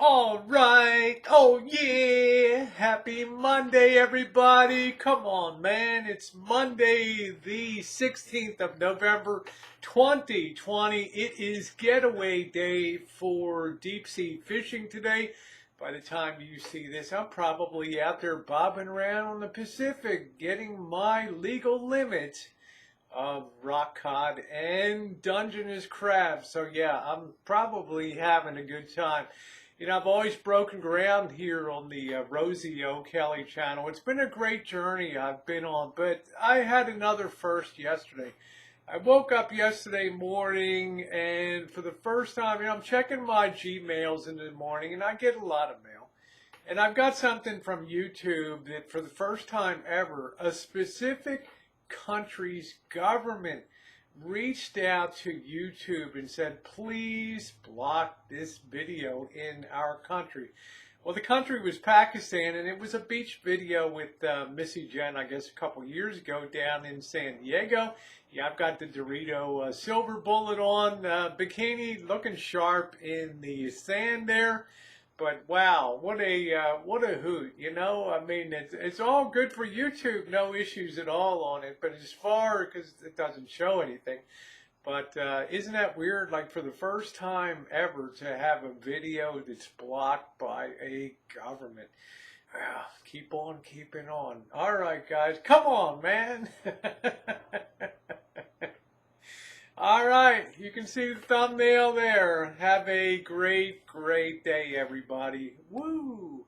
All right. Oh, yeah. Happy Monday, everybody. Come on, man. It's Monday, the 16th of November, 2020. It is getaway day for deep sea fishing today. By the time you see this, I'm probably out there bobbing around on the Pacific getting my legal limit of rock cod and Dungeness crab. So yeah, I'm probably having a good time. I've always broken ground here on the Rosie O'Kelly channel. It's been a great journey I've been on, but I had another first yesterday. I woke up yesterday morning and for the first time, I'm checking my Gmails in the morning and I get a lot of mail. And I've got something from YouTube that for the first time ever, a specific country's government reached out to YouTube and said, please block this video in our country. Well, the country was Pakistan, and it was a beach video with Missy Jen, I guess, a couple years ago down in San Diego. Yeah, I've got the Dorito silver bullet on, bikini, looking sharp in the sand there. But wow, what a hoot, I mean, it's all good for YouTube, no issues at all on it. But as far because it doesn't show anything. But isn't that weird? Like for the first time ever to have a video that's blocked by a government. Well, keep on keeping on. All right, guys, come on, man. All right, you can see the thumbnail there. Have a great, great day, everybody. Woo!